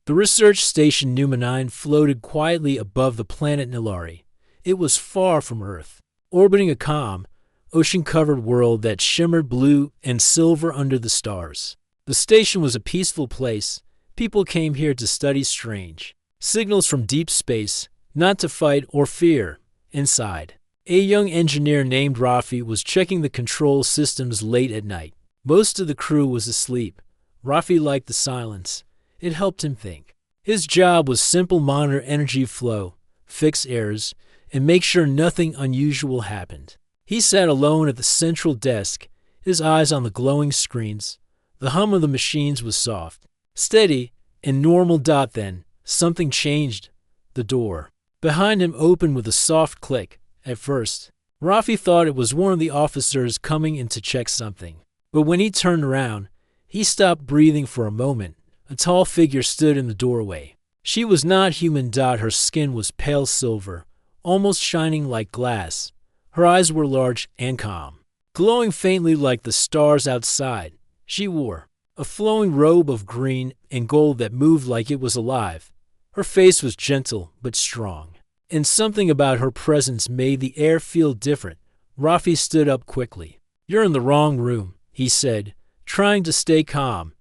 The research station Numa 9 floated quietly above the planet Nilari. It was far from Earth, orbiting a calm, ocean-covered world that shimmered blue and silver under the stars. The station was a peaceful place. People came here to study strange signals from deep space, not to fight or fear. Inside, a young engineer named Rafi was checking the control systems late at night. Most of the crew was asleep. Rafi liked the silence. It helped him think. His job was simple: monitor energy flow, fix errors, and make sure nothing unusual happened. He sat alone at the central desk, his eyes on the glowing screens. The hum of the machines was soft, steady, and normal. Then, something changed. The door behind him opened with a soft click. At first, Rafi thought it was one of the officers coming in to check something. But when he turned around, he stopped breathing for a moment. A tall figure stood in the doorway. She was not human. Her skin was pale silver, almost shining like glass. Her eyes were large and calm, glowing faintly like the stars outside. She wore a flowing robe of green and gold that moved like it was alive. Her face was gentle but strong, and something about her presence made the air feel different. Rafi stood up quickly. "You're in the wrong room," he said, trying to stay calm.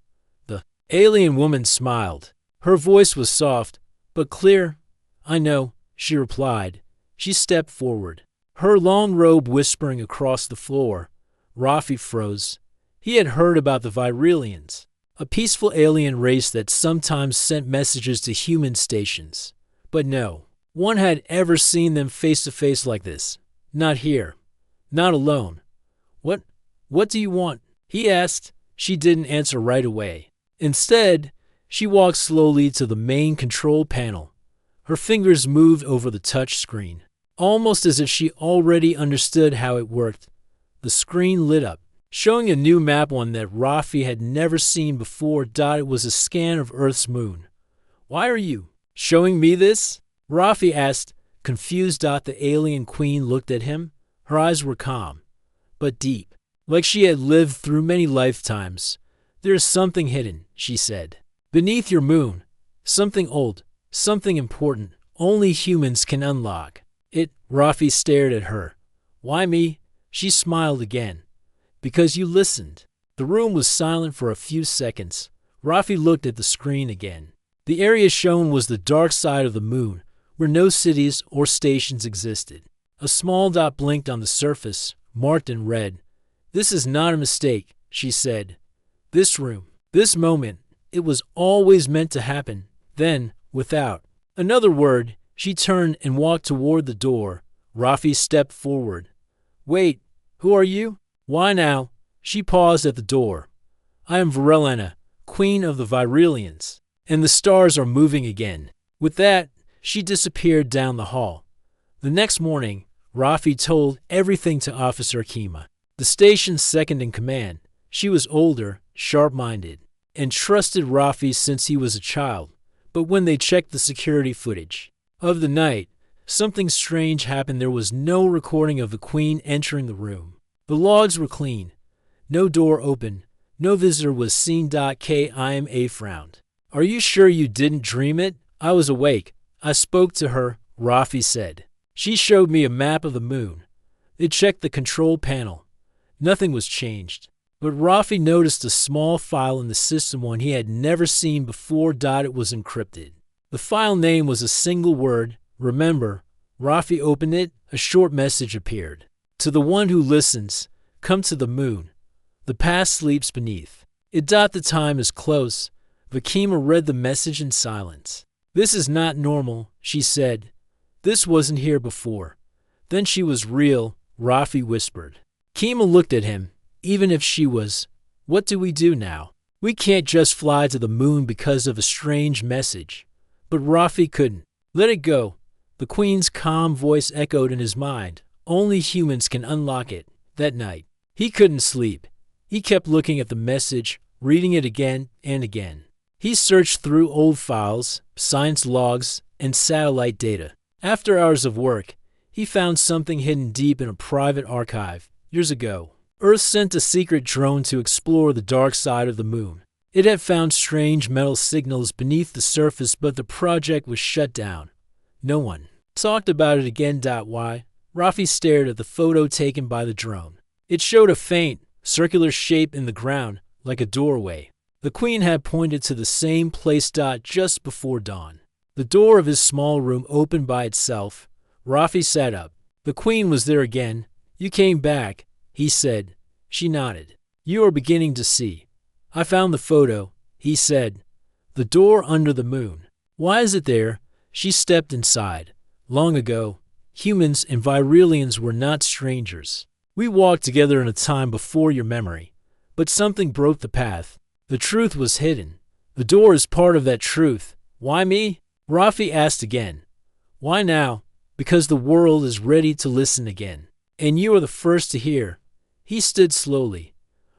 The alien woman smiled. Her voice was soft but clear. "I know," she replied. She stepped forward, her long robe whispering across the floor. Rafi froze. He had heard about the Virilians, a peaceful alien race that sometimes sent messages to human stations. But no one had ever seen them face to face like this. Not here. Not alone. What do you want?" he asked. She didn't answer right away. Instead, she walked slowly to the main control panel. Her fingers moved over the touch screen, almost as if she already understood how it worked. The screen lit up, showing a new map, one that Rafi had never seen before. It was a scan of Earth's moon. "Why are you showing me this?" Rafi asked, confused. The alien queen looked at him. Her eyes were calm, but deep, like she had lived through many lifetimes. "There is something hidden," she said, "beneath your moon. Something old, something important. Only humans can unlock it." Rafi stared at her. "Why me?" She smiled again. "Because you listened." The room was silent for a few seconds. Rafi looked at the screen again. The area shown was the dark side of the moon, where no cities or stations existed. A small dot blinked on the surface, marked in red. "This is not a mistake," she said. "This room, this moment, it was always meant to happen." Then, without another word, she turned and walked toward the door. Rafi stepped forward. "Wait, who are you?" "Why now?" She paused at the door. "I am Varelena, queen of the Virilians, and the stars are moving again." With that, she disappeared down the hall. The next morning, Rafi told everything to Officer Kima, the station's second in command. She was older, sharp-minded, and trusted Rafi since he was a child. But when they checked the security footage of the night, something strange happened. There was no recording of the queen entering the room. The logs were clean. No door open. No visitor was seen. Kima frowned. "Are you sure you didn't dream it?" "I was awake. I spoke to her," Rafi said. "She showed me a map of the moon." They checked the control panel. Nothing was changed. But Rafi noticed a small file in the system, one he had never seen before. It was encrypted. The file name was a single word: "Remember." Rafi opened it. A short message appeared. "To the one who listens, come to the moon. The past sleeps beneath it. The time is close." Vakima read the message in silence. "This is not normal," she said. "This wasn't here before." "Then she was real," Rafi whispered. Kima looked at him. "Even if she was, what do we do now? We can't just fly to the moon because of a strange message." But Rafi couldn't let it go. The queen's calm voice echoed in his mind. Only humans can unlock it. That night, he couldn't sleep. He kept looking at the message, reading it again and again. He searched through old files, science logs, and satellite data. After hours of work, he found something hidden deep in a private archive. Years ago, Earth sent a secret drone to explore the dark side of the moon. It had found strange metal signals beneath the surface, but the project was shut down. No one talked about it again. Why? Rafi stared at the photo taken by the drone. It showed a faint, circular shape in the ground, like a doorway. The Queen had pointed to the same place. Just before dawn, the door of his small room opened by itself. Rafi sat up. The Queen was there again. You came back, he said. She nodded. You are beginning to see. I found the photo, he said. The door under the moon. Why is it there? She stepped inside. Long ago, humans and Virelians were not strangers. We walked together in a time before your memory. But something broke the path. The truth was hidden. The door is part of that truth. Why me? Rafi asked again. Why now? Because the world is ready to listen again. And you are the first to hear. He stood slowly.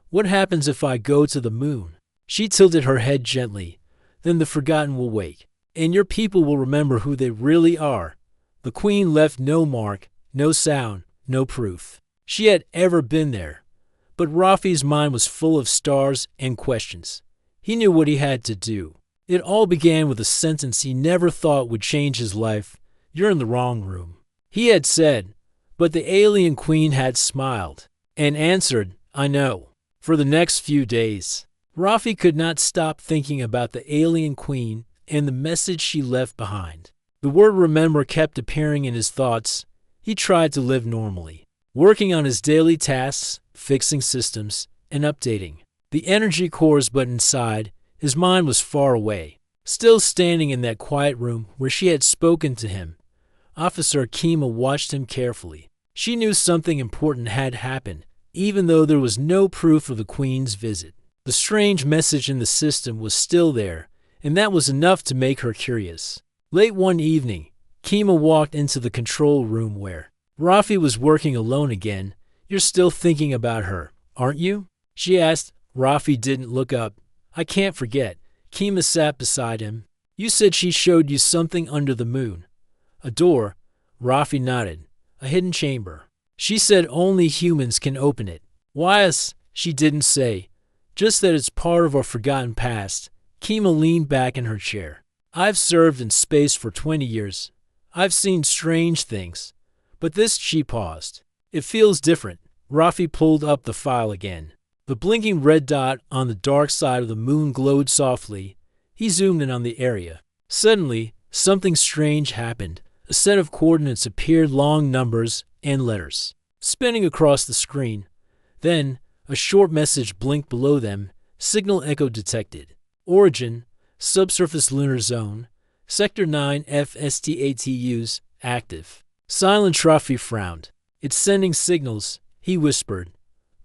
What happens if I go to the moon? She tilted her head gently. Then the forgotten will wake. And your people will remember who they really are. The Queen left no mark, no sound, no proof. She had ever been there. But Rafi's mind was full of stars and questions. He knew what he had to do. It all began with a sentence he never thought would change his life. You're in the wrong room, he had said. But the alien Queen had smiled and answered, I know. For the next few days, Rafi could not stop thinking about the alien Queen and the message she left behind. The word remember kept appearing in his thoughts. He tried to live normally, working on his daily tasks, fixing systems, and updating the energy cores, but inside, his mind was far away. Still standing in that quiet room where she had spoken to him, Officer Kima watched him carefully. She knew something important had happened, even though there was no proof of the Queen's visit. The strange message in the system was still there, and that was enough to make her curious. Late one evening, Kima walked into the control room where Rafi was working alone again. You're still thinking about her, aren't you? She asked. Rafi didn't look up. I can't forget. Kima sat beside him. You said she showed you something under the moon. A door. Rafi nodded. A hidden chamber. She said only humans can open it. Why us? She didn't say. Just that it's part of our forgotten past. Kima leaned back in her chair. I've served in space for 20 years. I've seen strange things. But this, she paused. It feels different. Rafi pulled up the file again. The blinking red dot on the dark side of the moon glowed softly. He zoomed in on the area. Suddenly, something strange happened. A set of coordinates appeared, long numbers and letters, spinning across the screen. Then, a short message blinked below them. Signal echo detected. Origin, subsurface lunar zone. Sector 9 FSTATUs, active. Silent. Rafi frowned. It's sending signals, he whispered.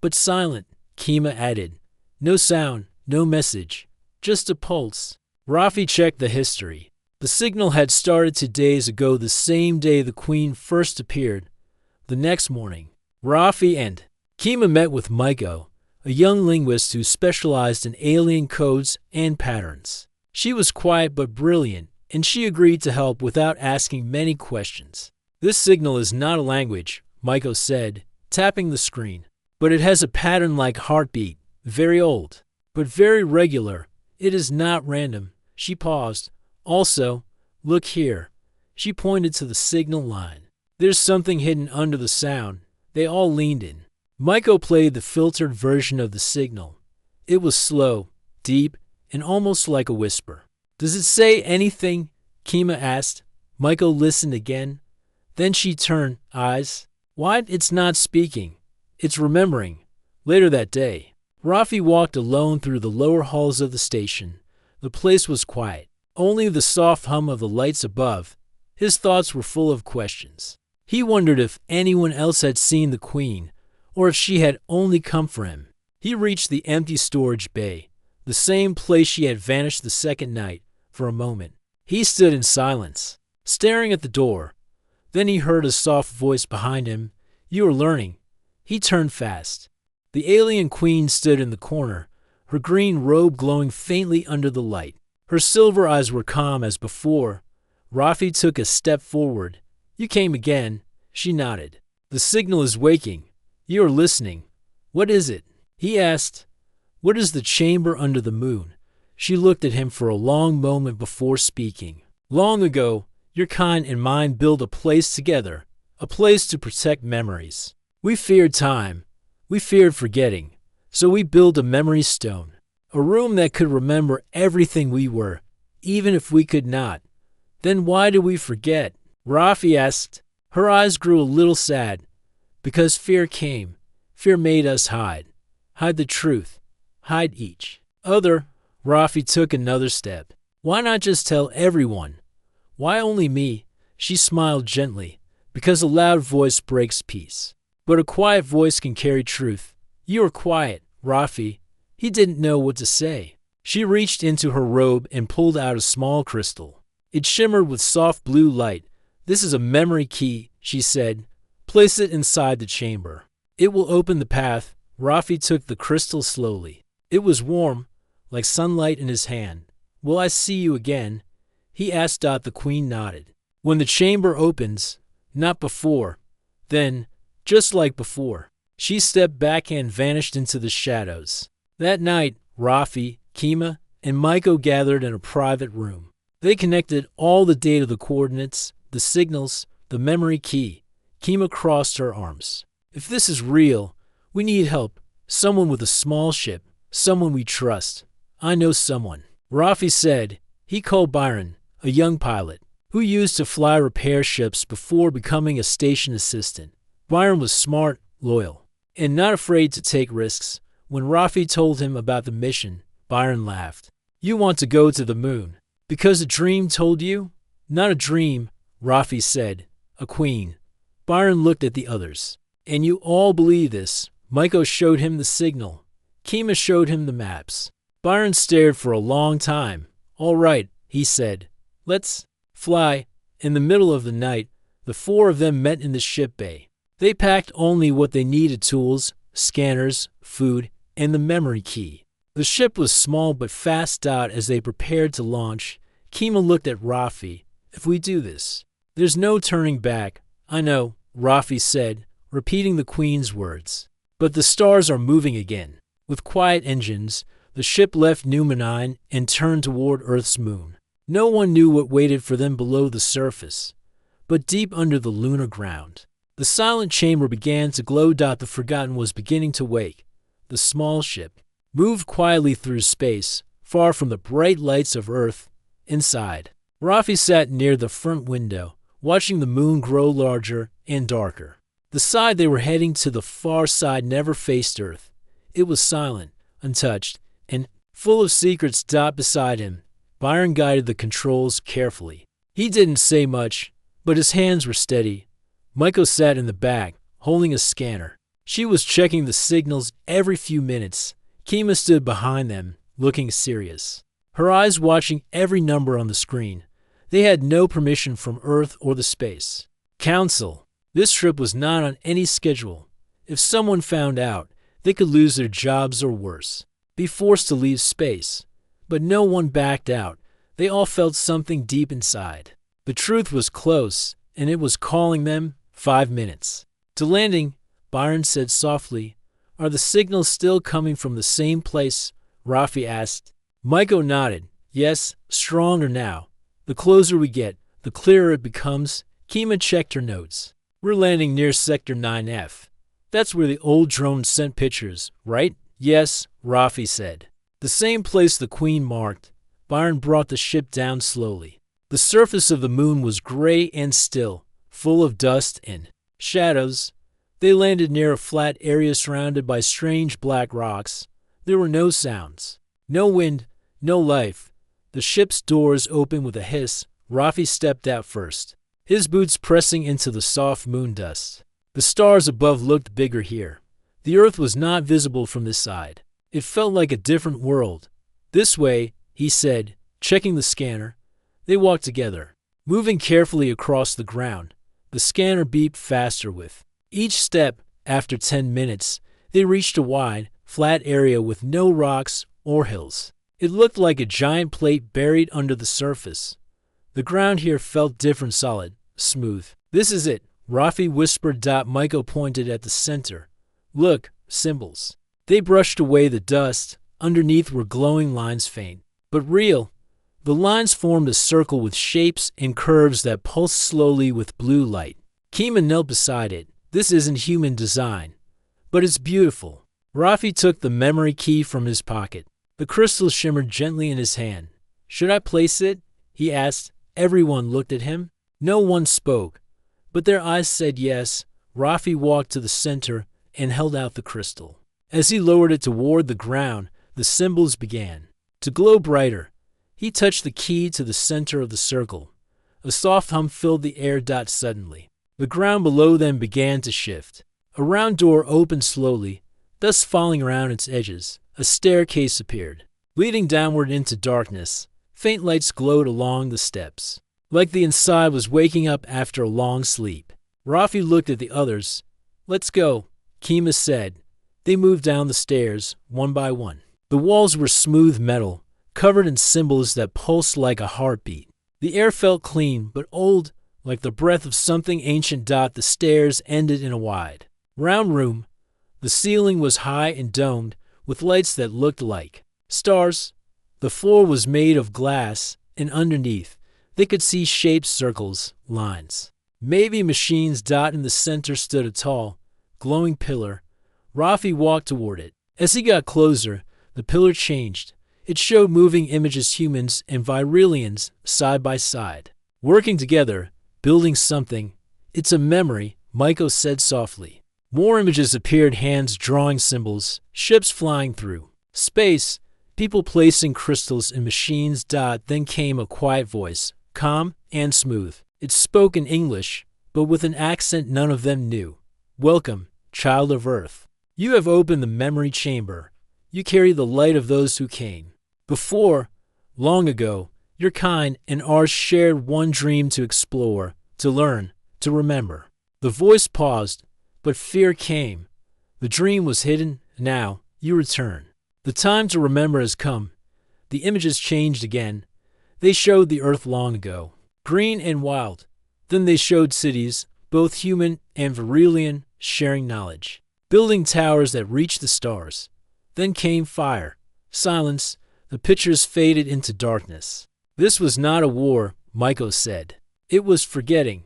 But silent, Kima added. No sound, no message, just a pulse. Rafi checked the history. The signal had started 2 days ago, the same day the Queen first appeared. The next morning, Rafi and Kima met with Maiko, a young linguist who specialized in alien codes and patterns. She was quiet but brilliant, and she agreed to help without asking many questions. This signal is not a language, Maiko said, tapping the screen. But it has a pattern like heartbeat, very old, but very regular. It is not random. She paused. Also, look here. She pointed to the signal line. There's something hidden under the sound. They all leaned in. Maiko played the filtered version of the signal. It was slow, deep, and almost like a whisper. Does it say anything? Kima asked. Maiko listened again. Then she turned eyes. What? It's not speaking. It's remembering. Later that day, Rafi walked alone through the lower halls of the station. The place was quiet. Only the soft hum of the lights above. His thoughts were full of questions. He wondered if anyone else had seen the Queen, or if she had only come for him. He reached the empty storage bay, the same place she had vanished the second night. For a moment, he stood in silence, staring at the door. Then he heard a soft voice behind him. You are learning. He turned fast. The alien Queen stood in the corner, her green robe glowing faintly under the light. Her silver eyes were calm as before. Rafi took a step forward. You came again. She nodded. The signal is waking. You are listening. What is it? He asked. What is the chamber under the moon? She looked at him for a long moment before speaking. Long ago, your kind and mine built a place together, a place to protect memories. We feared time. We feared forgetting. So we built a memory stone, a room that could remember everything we were, even if we could not. Then why did we forget? Rafi asked. Her eyes grew a little sad. Because fear came. Fear made us hide. Hide the truth. Hide each other. Rafi took another step. Why not just tell everyone? Why only me? She smiled gently. Because a loud voice breaks peace. But a quiet voice can carry truth. You are quiet, Rafi. He didn't know what to say. She reached into her robe and pulled out a small crystal. It shimmered with soft blue light. This is a memory key, she said. Place it inside the chamber. It will open the path. Rafi took the crystal slowly. It was warm, like sunlight in his hand. Will I see you again? He asked. The queen nodded. When the chamber opens, not before. Then, just like before. She stepped back and vanished into the shadows. That night, Rafi, Kima, and Maiko gathered in a private room. They connected all the data, the coordinates, the signals, the memory key. Kima crossed her arms. If this is real, we need help. Someone with a small ship. Someone we trust. I know someone. Rafi said. He called Byron, a young pilot, who used to fly repair ships before becoming a station assistant. Byron was smart, loyal, and not afraid to take risks. When Rafi told him about the mission, Byron laughed. You want to go to the moon? Because a dream told you? Not a dream, Rafi said. A queen. Byron looked at the others. And you all believe this. Maiko showed him the signal. Kima showed him the maps. Byron stared for a long time. All right, he said. Let's fly. In the middle of the night, the four of them met in the ship bay. They packed only what they needed: tools, scanners, food, and the memory key. The ship was small but fast. As they prepared to launch, Kima looked at Rafi. If we do this, there's no turning back. I know, Rafi said, repeating the queen's words. But the stars are moving again. With quiet engines, the ship left Numenine and turned toward Earth's moon. No one knew what waited for them below the surface, but deep under the lunar ground. The silent chamber began to glow. The Forgotten was beginning to wake. The small ship moved quietly through space, far from the bright lights of Earth. Inside, Rafi sat near the front window, watching the moon grow larger and darker. The side they were heading to, the far side, never faced Earth. It was silent, untouched, and full of secrets. Beside him, Byron guided the controls carefully. He didn't say much, but his hands were steady. Maiko sat in the back, holding a scanner. She was checking the signals every few minutes. Kima stood behind them, looking serious, her eyes watching every number on the screen. They had no permission from Earth or the space council. This trip was not on any schedule. If someone found out, they could lose their jobs or worse, be forced to leave space. But no one backed out. They all felt something deep inside. The truth was close, and it was calling them. 5 minutes to landing, Byron said softly. Are the signals still coming from the same place? Rafi asked. Maiko nodded. Yes, stronger now. The closer we get, the clearer it becomes. Kima checked her notes. We're landing near Sector 9F. That's where the old drone sent pictures, right? Yes, Rafi said. The same place the Queen marked. Byron brought the ship down slowly. The surface of the moon was gray and still, full of dust and shadows. They landed near a flat area surrounded by strange black rocks. There were no sounds, no wind, no life. The ship's doors opened with a hiss. Rafi stepped out first, his boots pressing into the soft moon dust. The stars above looked bigger here. The Earth was not visible from this side. It felt like a different world. This way, he said, checking the scanner. They walked together, moving carefully across the ground. The scanner beeped faster with each step. After 10 minutes, they reached a wide, flat area with no rocks or hills. It looked like a giant plate buried under the surface. The ground here felt different, solid, smooth. This is it, Rafi whispered. Maiko pointed at the center. Look, symbols. They brushed away the dust. Underneath were glowing lines, faint, but real. The lines formed a circle with shapes and curves that pulsed slowly with blue light. Kima knelt beside it. This isn't human design, but it's beautiful. Rafi took the memory key from his pocket. The crystal shimmered gently in his hand. Should I place it? He asked. Everyone looked at him. No one spoke, but their eyes said yes. Rafi walked to the center and held out the crystal. As he lowered it toward the ground, the symbols began to glow brighter. He touched the key to the center of the circle. A soft hum filled the air. Suddenly, the ground below them began to shift. A round door opened slowly, dust falling around its edges. A staircase appeared, leading downward into darkness. Faint lights glowed along the steps, like the inside was waking up after a long sleep. Rafi looked at the others. Let's go, Kima said. They moved down the stairs, one by one. The walls were smooth metal, covered in symbols that pulsed like a heartbeat. The air felt clean, but old, like the breath of something ancient. The stairs ended in a wide, round room. The ceiling was high and domed, with lights that looked like stars. The floor was made of glass, and underneath, they could see shaped circles, lines. Maybe machines. In the center stood a tall, glowing pillar. Rafi walked toward it. As he got closer, the pillar changed. It showed moving images, humans and Virilians side by side, working together, building something. It's a memory, Maiko said softly. More images appeared, hands drawing symbols, ships flying through space, people placing crystals in machines. Then came a quiet voice, calm and smooth. It spoke in English, but with an accent none of them knew. Welcome, child of Earth. You have opened the memory chamber. You carry the light of those who came before. Long ago, your kind and ours shared one dream: to explore, to learn, to remember. The voice paused, but fear came. The dream was hidden. Now, you return. The time to remember has come. The images changed again. They showed the Earth long ago, green and wild. Then they showed cities, both human and Virilian, sharing knowledge, building towers that reached the stars. Then came fire, silence. The pictures faded into darkness. This was not a war, Maiko said. It was forgetting.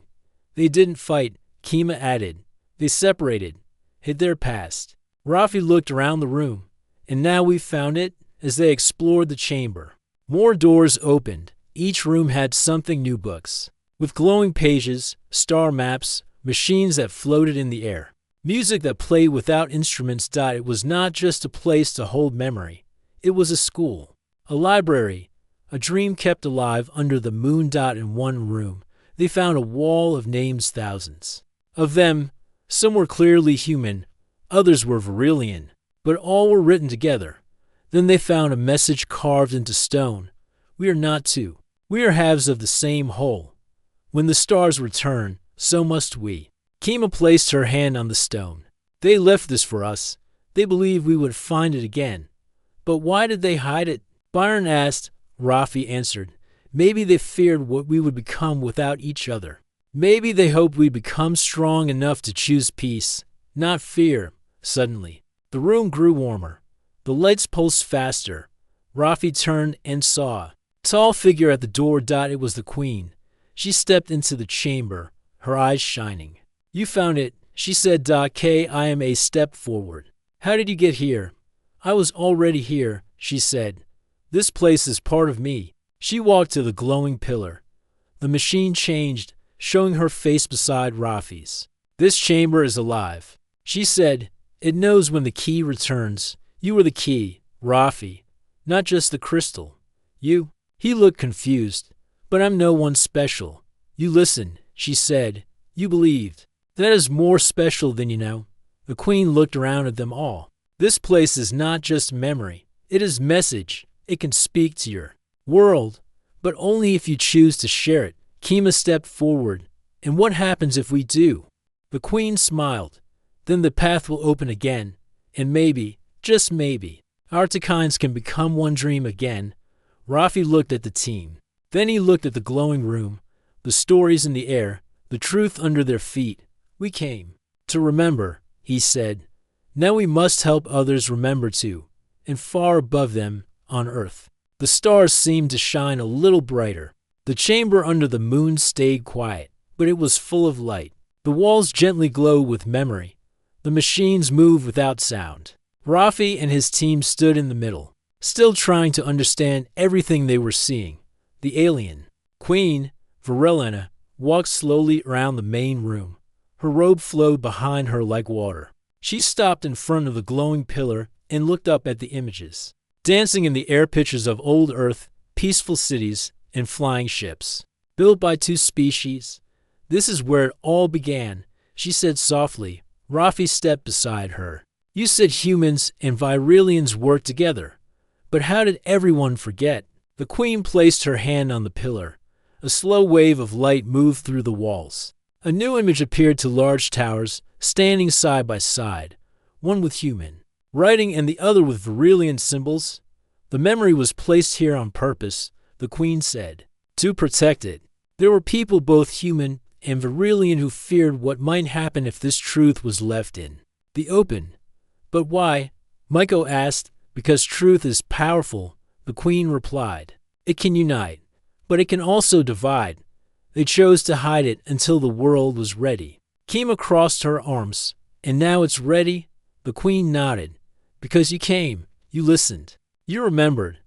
They didn't fight, Kima added. They separated, hid their past. Rafi looked around the room. And now we've found it. As they explored the chamber, more doors opened. Each room had something new: books with glowing pages, star maps, machines that floated in the air, music that played without instruments. It was not just a place to hold memory. It was a school, a library, a dream kept alive under the moon. In one room, they found a wall of names, thousands of them. Some were clearly human, others were Virilian, but all were written together. Then they found a message carved into stone. We are not two. We are halves of the same whole. When the stars return, so must we. Kima placed her hand on the stone. They left this for us. They believed we would find it again. But why did they hide it? Byron asked. Rafi answered. Maybe they feared what we would become without each other. Maybe they hoped we'd become strong enough to choose peace, not fear. Suddenly, the room grew warmer. The lights pulsed faster. Rafi turned and saw a tall figure at the door. It was the queen. She stepped into the chamber, her eyes shining. You found it, she said. I am a step forward. How did you get here? I was already here, she said. This place is part of me. She walked to the glowing pillar. The machine changed, showing her face beside Rafi's. This chamber is alive, she said. It knows when the key returns. You are the key, Rafi, not just the crystal. You? He looked confused. But I'm no one special. You listened, she said. You believed. That is more special than you know. The queen looked around at them all. This place is not just memory. It is message. It can speak to your world, but only if you choose to share it. Kima stepped forward. And what happens if we do? The queen smiled. Then the path will open again, and maybe, just maybe, our Takines can become one dream again. Rafi looked at the team. Then he looked at the glowing room, the stories in the air, the truth under their feet. We came to remember, he said. Now we must help others remember too, and far above them, on Earth, The stars seemed to shine a little brighter. The chamber under the moon stayed quiet, but it was full of light. The walls gently glowed with memory. The machines moved without sound. Rafi and his team stood in the middle, still trying to understand everything they were seeing. The alien, Queen Varelena, walked slowly around the main room. Her robe flowed behind her like water. She stopped in front of the glowing pillar and looked up at the images, dancing in the air pictures of old Earth, peaceful cities, and flying ships, built by two species. This is where it all began, she said softly. Rafi stepped beside her. You said humans and Virelians worked together. But how did everyone forget? The queen placed her hand on the pillar. A slow wave of light moved through the walls. A new image appeared to large towers, standing side by side, one with human writing and the other with Virelian symbols. The memory was placed here on purpose, the queen said, to protect it. There were people both human and Virelian who feared what might happen if this truth was left in the open. But why? Michael asked. Because truth is powerful, the queen replied. It can unite, but it can also divide. They chose to hide it until the world was ready. Kima crossed her arms. And now it's ready? The queen nodded. Because you came, you listened, you remembered.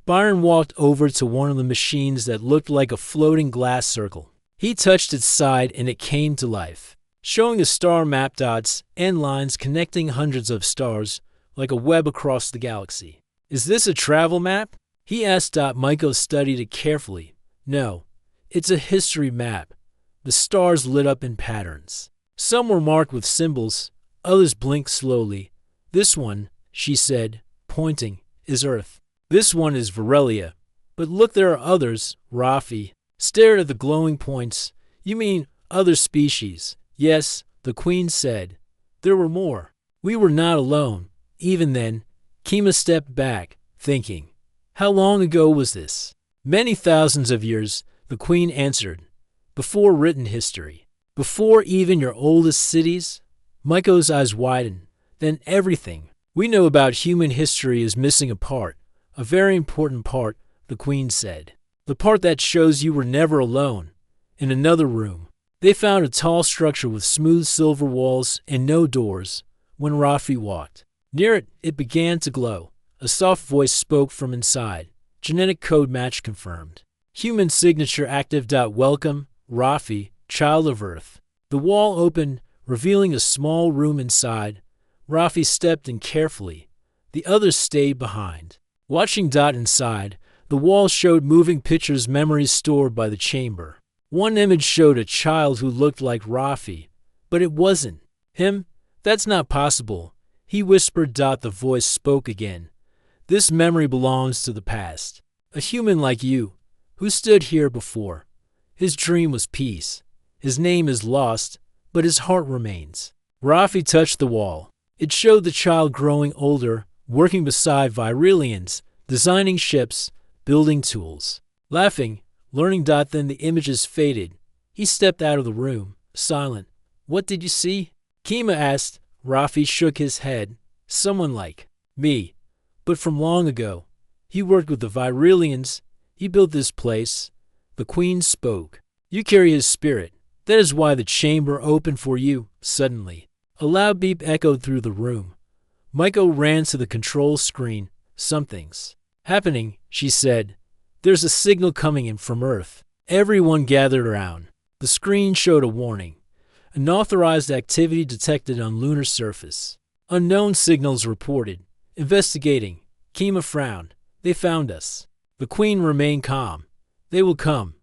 Byron walked over to one of the machines that looked like a floating glass circle. He touched its side and it came to life, showing the star map dots and lines connecting hundreds of stars like a web across the galaxy. Is this a travel map? He asked. Michael studied it carefully. No, it's a history map. The stars lit up in patterns. Some were marked with symbols, others blinked slowly. This one, she said, pointing, is Earth. This one is Varelia. But look, there are others. Rafi stared at the glowing points. You mean other species? Yes, the queen said. There were more. We were not alone. Even then, Kima stepped back, thinking. How long ago was this? Many thousands of years, the queen answered. Before written history. Before even your oldest cities? Maiko's eyes widened. Then everything we know about human history is missing a part. A very important part, the queen said. The part that shows you were never alone. In another room, they found a tall structure with smooth silver walls and no doors. When Rafi walked near it, it began to glow. A soft voice spoke from inside. Genetic code match confirmed. Human signature active. Welcome, Rafi, child of Earth. The wall opened, revealing a small room inside. Rafi stepped in carefully. The others stayed behind. Watching. Inside, the wall showed moving pictures, memories stored by the chamber. One image showed a child who looked like Rafi, but it wasn't him. That's not possible, he whispered. The voice spoke again. This memory belongs to the past. A human like you, who stood here before. His dream was peace. His name is lost, but his heart remains. Rafi touched the wall. It showed the child growing older, working beside Virelians, designing ships, building tools. Laughing, learning. Then the images faded. He stepped out of the room, silent. What did you see? Kima asked. Rafi shook his head. Someone like me, but from long ago. He worked with the Virelians. He built this place. The queen spoke. You carry his spirit. That is why the chamber opened for you. Suddenly, a loud beep echoed through the room. Maiko ran to the control screen. Something's happening, she said. There's a signal coming in from Earth. Everyone gathered around. The screen showed a warning. Unauthorized activity detected on lunar surface. Unknown signals reported. Investigating. Kima frowned. They found us. The queen remained calm. They will come.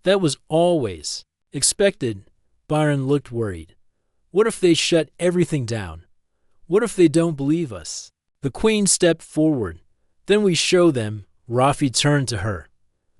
That was always expected. Byron looked worried. What if they shut everything down? What if they don't believe us? The queen stepped forward. Then we show them. Rafi turned to her.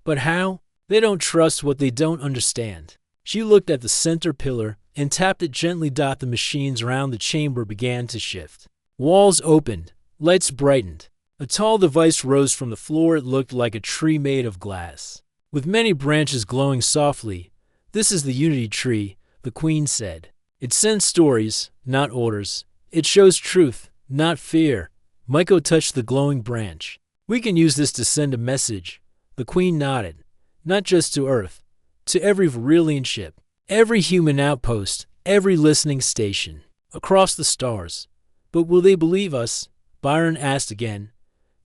But how? They don't trust what they don't understand. She looked at the center pillar and tapped it gently. The machines around the chamber began to shift. Walls opened. Lights brightened. A tall device rose from the floor. It looked like a tree made of glass, with many branches glowing softly. This is the Unity Tree, the queen said. It sends stories, not orders. It shows truth, not fear. Maiko touched the glowing branch. We can use this to send a message. The Queen nodded. Not just to Earth, to every Varillian ship, every human outpost, every listening station, across the stars. But will they believe us? Byron asked again.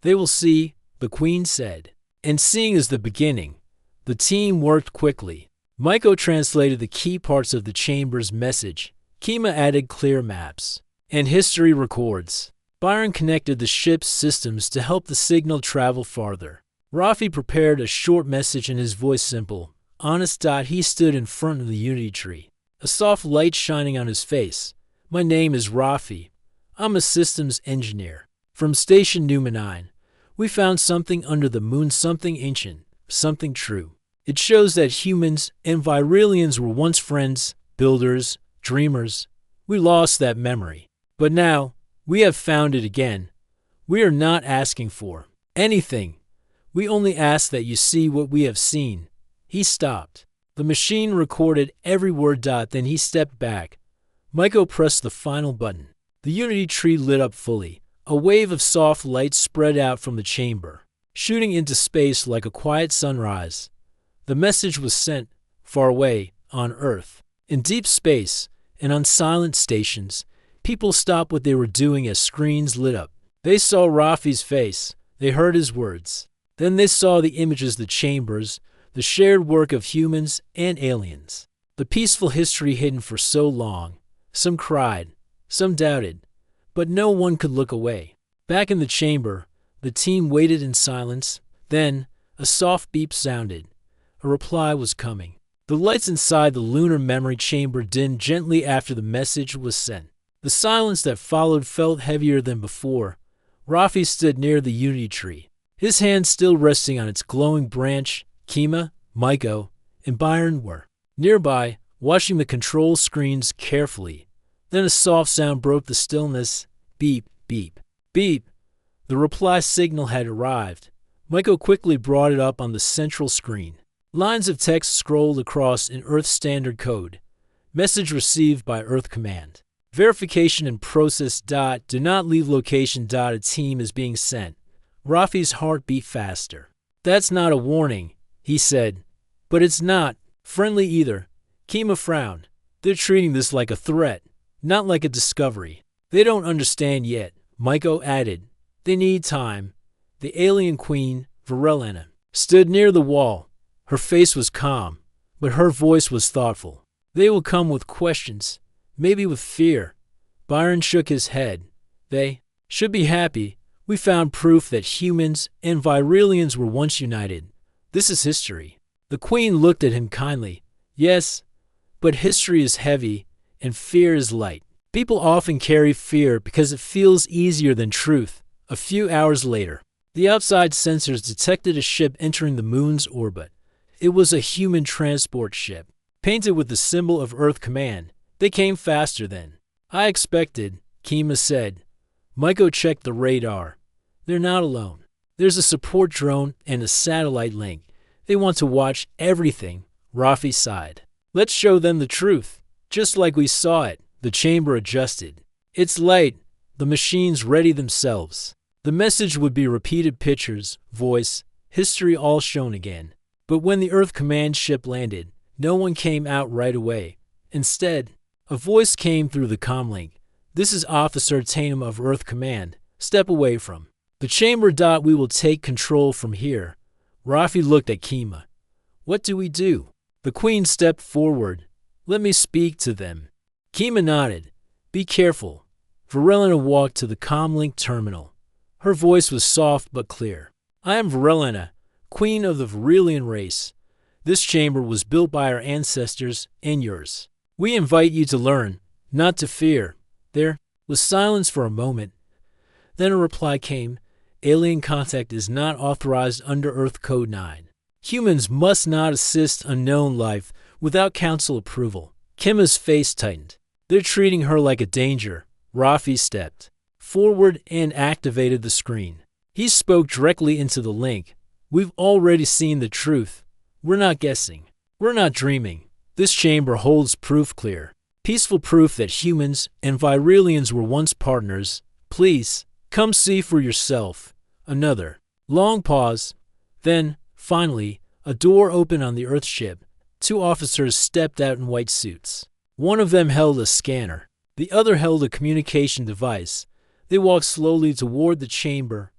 They will see, the Queen said. And seeing is the beginning. The team worked quickly. Maiko translated the key parts of the chamber's message. Kima added clear maps. And history records. Byron connected the ship's systems to help the signal travel farther. Rafi prepared a short message and his voice simple. Honest. He stood in front of the Unity Tree, a soft light shining on his face. My name is Rafi. I'm a systems engineer. From Station Numa 9. We found something under the moon, something ancient, something true. It shows that humans and Virillians were once friends, builders, dreamers. We lost that memory. But now, we have found it again. We are not asking for anything. We only ask that you see what we have seen. He stopped. The machine recorded every word. Then he stepped back. Maiko pressed the final button. The Unity Tree lit up fully. A wave of soft light spread out from the chamber, shooting into space like a quiet sunrise. The message was sent far away, on Earth. In deep space, and on silent stations, people stopped what they were doing as screens lit up. They saw Rafi's face. They heard his words. Then they saw the images, the chambers, the shared work of humans and aliens. The peaceful history hidden for so long. Some cried, some doubted, but no one could look away. Back in the chamber, the team waited in silence. Then, a soft beep sounded. A reply was coming. The lights inside the lunar memory chamber dimmed gently after the message was sent. The silence that followed felt heavier than before. Rafi stood near the Unity Tree, his hand still resting on its glowing branch. Kima, Maiko, and Byron were nearby, watching the control screens carefully. Then a soft sound broke the stillness. Beep, beep, beep. The reply signal had arrived. Maiko quickly brought it up on the central screen. Lines of text scrolled across in Earth Standard Code. Message received by Earth Command. Verification in process. Do not leave location. A team is being sent. Rafi's heart beat faster. That's not a warning, he said. But it's not friendly either. Kima frowned. They're treating this like a threat, not like a discovery. They don't understand yet, Maiko added. They need time. The alien queen, Varellana, stood near the wall. Her face was calm, but her voice was thoughtful. They will come with questions, maybe with fear. Byron shook his head. They should be happy. We found proof that humans and Virillians were once united. This is history. The queen looked at him kindly. Yes, but history is heavy and fear is light. People often carry fear because it feels easier than truth. A few hours later, the outside sensors detected a ship entering the moon's orbit. It was a human transport ship, painted with the symbol of Earth Command. They came faster than I expected, Kima said. Maiko checked the radar. They're not alone. There's a support drone and a satellite link. They want to watch everything, Rafi sighed. Let's show them the truth, just like we saw it. The chamber adjusted. It's light. The machines ready themselves. The message would be repeated pictures, voice, history all shown again. But when the Earth Command ship landed, no one came out right away. Instead, a voice came through the comlink. This is Officer Tatum of Earth Command. Step away from the chamber. We will take control from here. Rafi looked at Kima. What do we do? The queen stepped forward. Let me speak to them. Kima nodded. Be careful. Varellana walked to the comlink terminal. Her voice was soft but clear. I am Varellana, queen of the Varillian race. This chamber was built by our ancestors and yours. We invite you to learn, not to fear. There was silence for a moment. Then a reply came. Alien contact is not authorized under Earth Code 9. Humans must not assist unknown life without council approval. Kima's face tightened. They're treating her like a danger. Rafi stepped forward and activated the screen. He spoke directly into the link. We've already seen the truth. We're not guessing. We're not dreaming. This chamber holds proof clear. Peaceful proof that humans and Virillians were once partners. Please, come see for yourself. Another Long pause. Then, finally, a door opened on the Earthship. Two officers stepped out in white suits. One of them held a scanner. The other held a communication device. They walked slowly toward the chamber.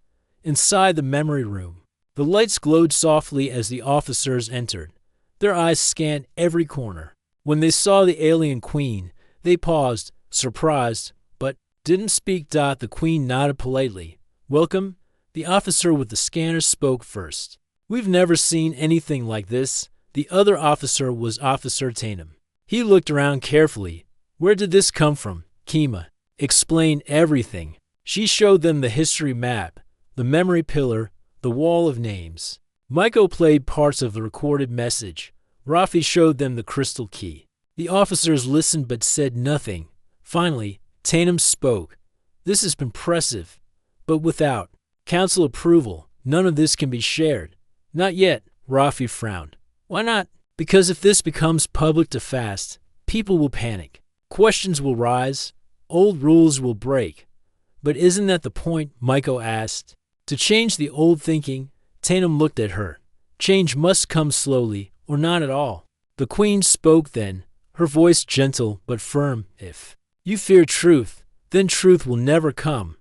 Inside the memory room, the lights glowed softly as the officers entered. Their eyes scanned every corner. When they saw the alien queen, they paused, surprised, but didn't speak. The queen nodded politely. Welcome. The officer with the scanner spoke first. We've never seen anything like this. The other officer was Officer Tatum. He looked around carefully. Where did this come from? Kima explained everything. She showed them the history map, the memory pillar, the wall of names. Maiko played parts of the recorded message. Rafi showed them the crystal key. The officers listened but said nothing. Finally, Tatum spoke. This is impressive, but without council approval, none of this can be shared. Not yet, Rafi frowned. Why not? Because if this becomes public too fast, people will panic. Questions will rise. Old rules will break. But isn't that the point? Maiko asked. To change the old thinking, Tatum looked at her. Change must come slowly, or not at all. The queen spoke then, her voice gentle but firm. If you fear truth, then truth will never come.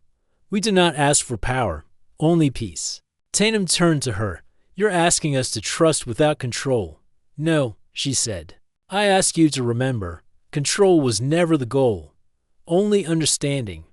We do not ask for power, only peace. Tatum turned to her. You're asking us to trust without control. No, she said. I ask you to remember, control was never the goal. Only understanding.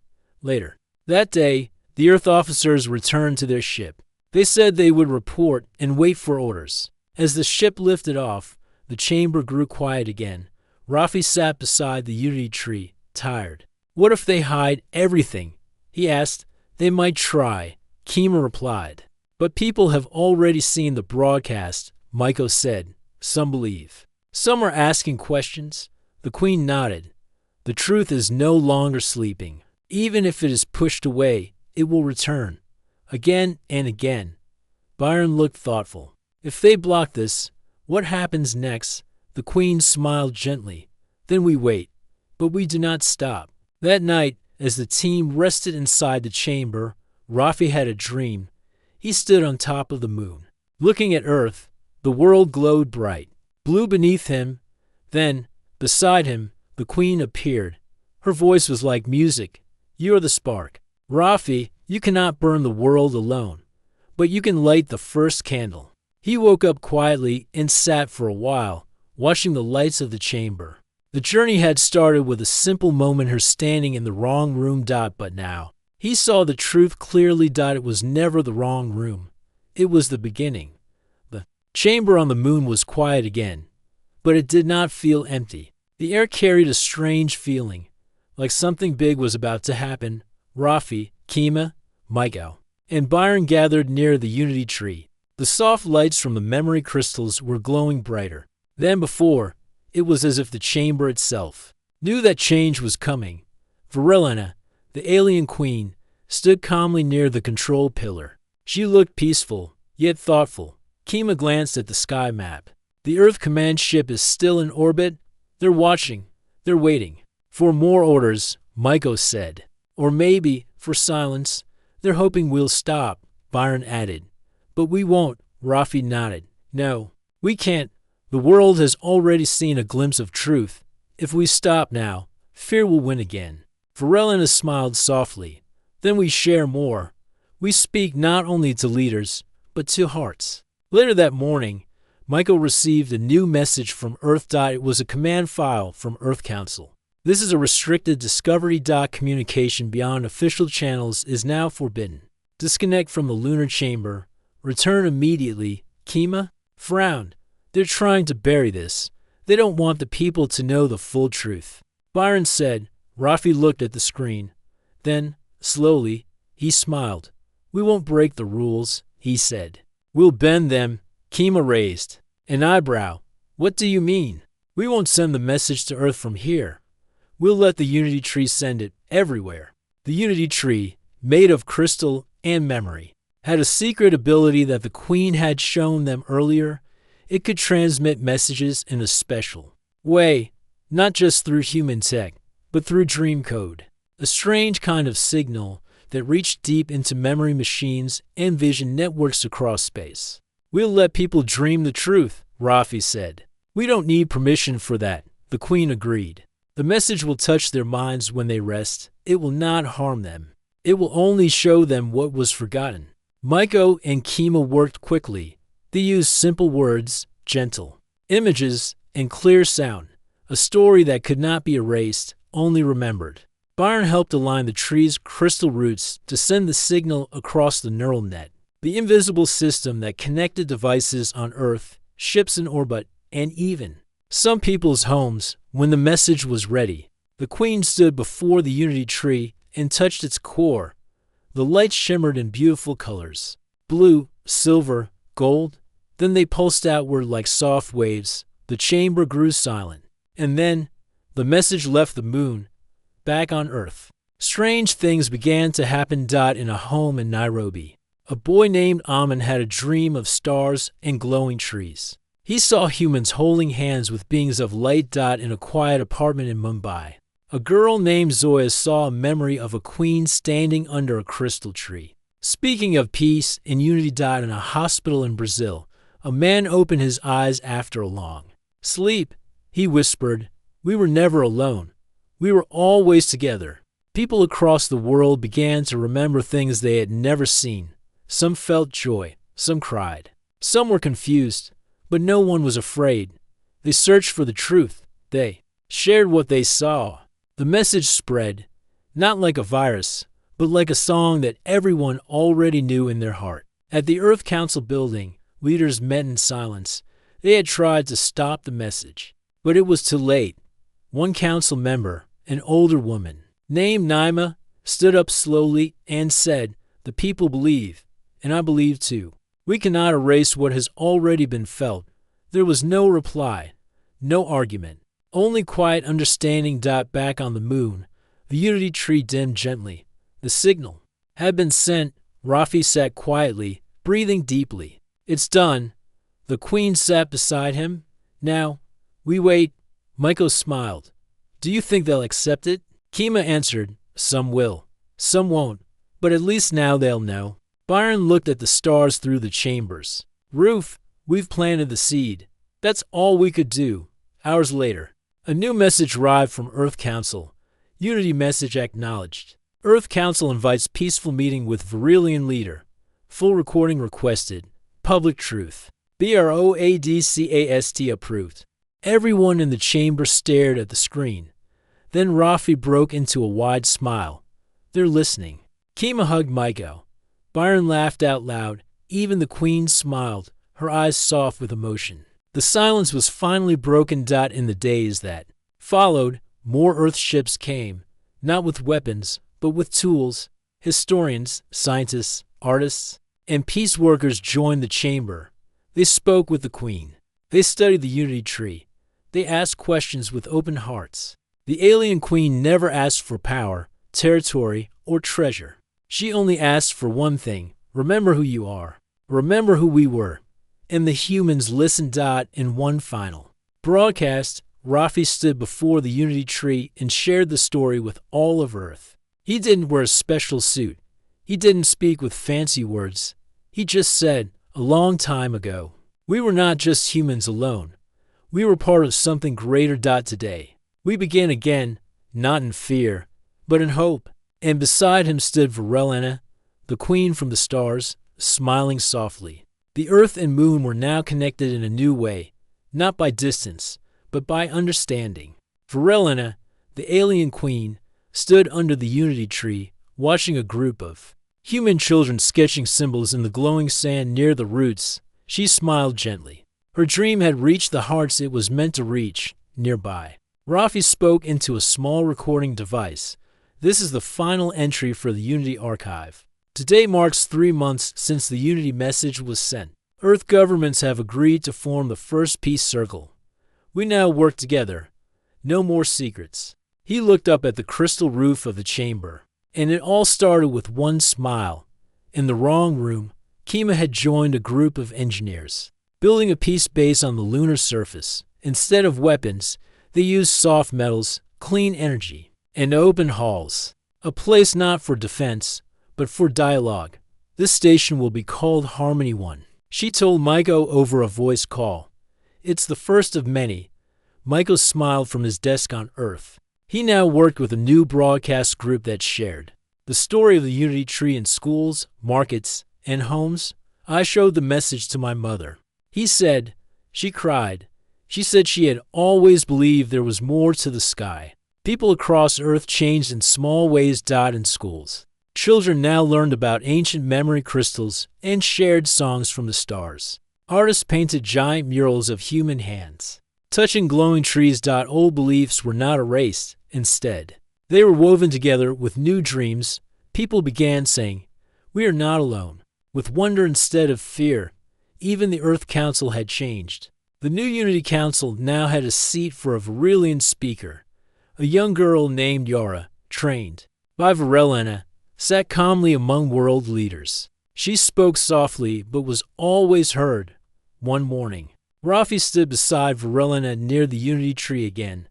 Later. That day, the Earth officers returned to their ship. They said they would report and wait for orders. As the ship lifted off, the chamber grew quiet again. Rafi sat beside the unity tree, tired. What if they hide everything? He asked. They might try, Kima replied. But people have already seen the broadcast, Maiko said. Some believe. Some are asking questions. The queen nodded. The truth is no longer sleeping. Even if it is pushed away, it will return. Again and again. Byron looked thoughtful. If they block this, what happens next? The queen smiled gently. Then we wait. But we do not stop. That night, as the team rested inside the chamber, Rafi had a dream. He stood on top of the moon. Looking at Earth, the world glowed bright. Blue beneath him. Then, beside him, the queen appeared. Her voice was like music. You are the spark. Rafi, you cannot burn the world alone, but you can light the first candle. He woke up quietly and sat for a while, watching the lights of the chamber. The journey had started with a simple moment, her standing in the wrong room. But now, he saw the truth clearly. It was never the wrong room. It was the beginning. The chamber on the moon was quiet again, but it did not feel empty. The air carried a strange feeling, like something big was about to happen. Rafi, Kima, Maiko, and Byron gathered near the unity tree. The soft lights from the memory crystals were glowing brighter than before. It was as if the chamber itself knew that change was coming. Varelina, the alien queen, stood calmly near the control pillar. She looked peaceful, yet thoughtful. Kima glanced at the sky map. The Earth command ship is still in orbit. They're watching. They're waiting. For more orders, Maiko said. Or maybe, for silence. They're hoping we'll stop, Byron added. But we won't, Rafi nodded. No, we can't. The world has already seen a glimpse of truth. If we stop now, fear will win again. Varelina smiled softly. Then we share more. We speak not only to leaders, but to hearts. Later that morning, Maiko received a new message from Earth. It was a command file from Earth Council. This is a restricted discovery. Communication beyond official channels is now forbidden. Disconnect from the lunar chamber. Return immediately. Kima frowned. They're trying to bury this. They don't want the people to know the full truth. Byron said. Rafi looked at the screen. Then, slowly, he smiled. We won't break the rules, he said. We'll bend them. Kima raised an eyebrow. What do you mean? We won't send the message to Earth from here. We'll let the unity tree send it everywhere. The unity tree, made of crystal and memory, had a secret ability that the queen had shown them earlier. It could transmit messages in a special way, not just through human tech, but through dream code. A strange kind of signal that reached deep into memory machines and vision networks across space. "We'll let people dream the truth," Rafi said. "We don't need permission for that," the Queen agreed. "The message will touch their minds when they rest. It will not harm them. It will only show them what was forgotten." Maiko and Kima worked quickly. They used simple words, gentle images, and clear sound, a story that could not be erased, only remembered. Byron helped align the tree's crystal roots to send the signal across the neural net, the invisible system that connected devices on Earth, ships in orbit, and even some people's homes. When the message was ready, the Queen stood before the Unity Tree and touched its core. The light shimmered in beautiful colors: blue, silver, gold. Then they pulsed outward like soft waves. The chamber grew silent. And then the message left the moon, back on Earth. Strange things began to happen. In a home in Nairobi, a boy named Amin had a dream of stars and glowing trees. He saw humans holding hands with beings of light. In a quiet apartment in Mumbai, a girl named Zoya saw a memory of a queen standing under a crystal tree, speaking of peace and unity. In a hospital in Brazil, a man opened his eyes after a long sleep. He whispered, "We were never alone. We were always together." People across the world began to remember things they had never seen. Some felt joy, some cried. Some were confused, but no one was afraid. They searched for the truth. They shared what they saw. The message spread, not like a virus, but like a song that everyone already knew in their heart. At the Earth Council building, leaders met in silence. They had tried to stop the message, but it was too late. One council member, an older woman named Naima, stood up slowly and said, "The people believe, and I believe too. We cannot erase what has already been felt." There was no reply, no argument, only quiet understanding. Back on the moon, the Unity Tree dimmed gently. The signal had been sent. Rafi sat quietly, breathing deeply. "It's done." The Queen sat beside him. "Now, we wait." Maiko smiled. "Do you think they'll accept it?" Kima answered, "Some will, some won't, but at least now they'll know." Byron looked at the stars through the chambers. "Roof, we've planted the seed. That's all we could do." Hours later, a new message arrived from Earth Council. Unity message acknowledged. Earth Council invites peaceful meeting with Virilian leader. Full recording requested. Public truth. BROADCAST approved. Everyone in the chamber stared at the screen. Then Rafi broke into a wide smile. "They're listening." Kima hugged Maiko. Byron laughed out loud. Even the Queen smiled, her eyes soft with emotion. The silence was finally broken. In the days that followed, more Earth ships came, not with weapons, but with tools. Historians, scientists, artists, and peace workers joined the chamber. They spoke with the Queen. They studied the Unity Tree. They asked questions with open hearts. The alien Queen never asked for power, territory, or treasure. She only asked for one thing: remember who you are. Remember who we were. And the humans listened. In one final broadcast, Rafi stood before the Unity Tree and shared the story with all of Earth. He didn't wear a special suit. He didn't speak with fancy words. He just said, "A long time ago, we were not just humans alone. We were part of something greater. Today, we began again, not in fear, but in hope." And beside him stood Virelena, the Queen from the stars, smiling softly. The Earth and Moon were now connected in a new way, not by distance, but by understanding. Virelena, the alien Queen, stood under the Unity Tree, watching a group of human children sketching symbols in the glowing sand near the roots. She smiled gently. Her dream had reached the hearts it was meant to reach. Nearby, Rafi spoke into a small recording device. "This is the final entry for the Unity archive. Today marks 3 months since the Unity message was sent. Earth governments have agreed to form the first peace circle. We now work together. No more secrets." He looked up at the crystal roof of the chamber. And it all started with one smile. In the wrong room, Kima had joined a group of engineers, building a peace base on the lunar surface. Instead of weapons, they used soft metals, clean energy, and open halls. A place not for defense, but for dialogue. This station will be called Harmony 1. She told Maiko over a voice call. It's the first of many. Maiko smiled from his desk on Earth. He now worked with a new broadcast group that shared the story of the Unity Tree in schools, markets, and homes. I showed the message to my mother. He said, she cried. She said she had always believed there was more to the sky. People across Earth changed in small ways. In schools, children now learned about ancient memory crystals and shared songs from the stars. Artists painted giant murals of human hands, touching glowing trees. Old beliefs were not erased. Instead, they were woven together with new dreams. People began saying, "We are not alone," with wonder instead of fear. Even the Earth Council had changed. The new Unity Council now had a seat for a Varillian speaker. A young girl named Yara, trained by Varelena, sat calmly among world leaders. She spoke softly but was always heard. One morning, Rafi stood beside Varelena near the Unity Tree again.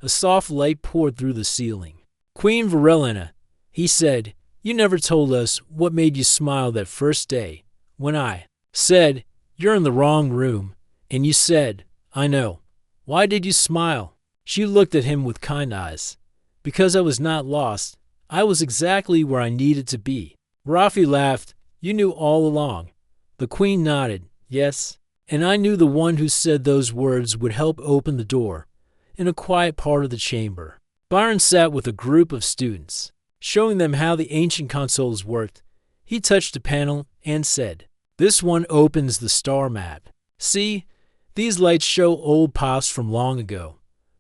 A soft light poured through the ceiling. "Queen Varelena," he said, "you never told us what made you smile that first day when I said, 'You're in the wrong room,' and you said, 'I know.' Why did you smile?" She looked at him with kind eyes. "Because I was not lost. I was exactly where I needed to be." Rafi laughed. "You knew all along." The queen nodded. "Yes, and I knew the one who said those words would help open the door." In a quiet part of the chamber, Byron sat with a group of students, showing them how the ancient consoles worked. He touched a panel and said, "This one opens the star map. See, these lights show old paths from long ago."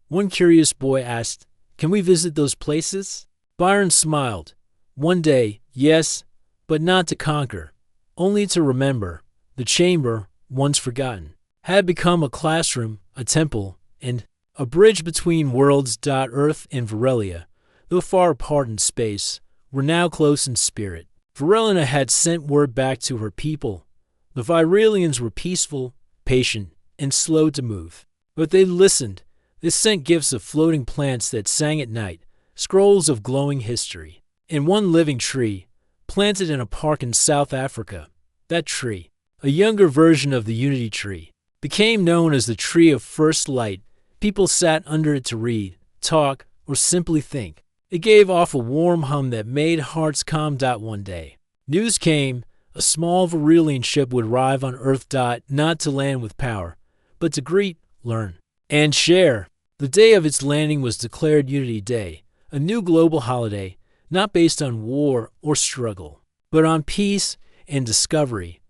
One curious boy asked, "Can we visit those places?" Byron smiled. "One day, yes, but not to conquer, only to remember." The chamber, once forgotten, had become a classroom, a temple, and a bridge between worlds. Earth and Varelia, though far apart in space, were now close in spirit. Varelena had sent word back to her people. The Virelians were peaceful, patient, and slow to move. But they listened. They sent gifts of floating plants that sang at night, scrolls of glowing history, and one living tree, planted in a park in South Africa. That tree, a younger version of the Unity Tree, became known as the Tree of First Light. People sat under it to read, talk, or simply think. It gave off a warm hum that made hearts calm. One day, news came. A small Varillian ship would arrive on Earth. Not to land with power, but to greet, learn, and share. The day of its landing was declared Unity Day, a new global holiday, not based on war or struggle, but on peace and discovery.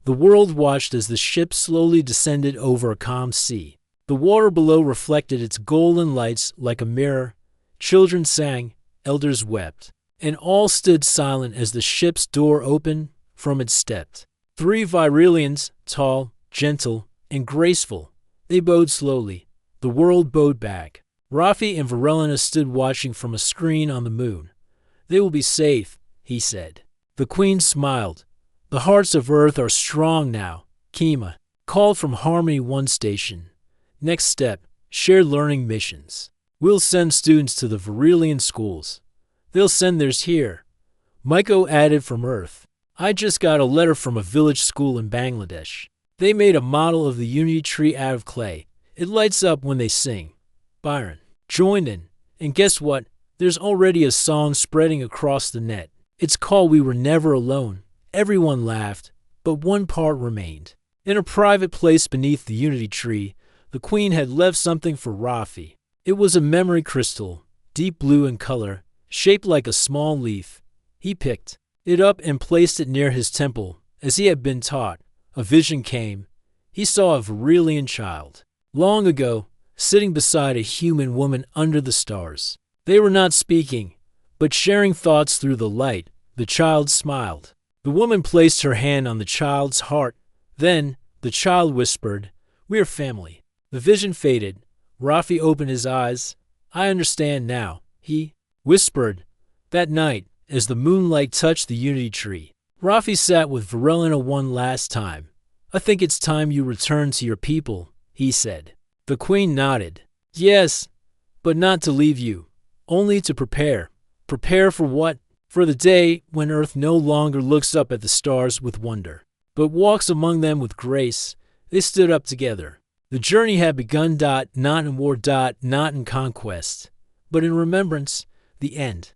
The world watched as the ship slowly descended over a calm sea. The water below reflected its golden lights like a mirror. Children sang, elders wept, and all stood silent as the ship's door opened. From it stepped 3 Virillians, tall, gentle, and graceful. They bowed slowly. The world bowed back. Rafi and Varelena stood watching from a screen on the moon. "They will be safe," he said. The queen smiled. "The hearts of Earth are strong now." Kima called from Harmony 1 station. "Next step, shared learning missions. We'll send students to the Varillian schools. They'll send theirs here." Maiko added from Earth. "I just got a letter from a village school in Bangladesh. They made a model of the Unity Tree out of clay. It lights up when they sing." Byron joined in, and guess what? There's already a song spreading across the net. It's called "We Were Never Alone." Everyone laughed, but one part remained. In a private place beneath the Unity Tree, the queen had left something for Rafi. It was a memory crystal, deep blue in color, shaped like a small leaf. He picked it up and placed it near his temple. As he had been taught, a vision came. He saw a Varillian child, long ago, sitting beside a human woman under the stars. They were not speaking, but sharing thoughts through the light. The child smiled. The woman placed her hand on the child's heart. Then the child whispered, "We are family." The vision faded. Rafi opened his eyes. "I understand now," he whispered. That night, as the moonlight touched the Unity Tree, Rafi sat with Varelena one last time. "I think it's time you return to your people," he said. The queen nodded. "Yes, but not to leave you. Only to prepare." "Prepare for what?" for the day when Earth no longer looks up at the stars with wonder, but walks among them with grace, they stood up together. The journey had begun, not in war, not in conquest, but in remembrance, the end.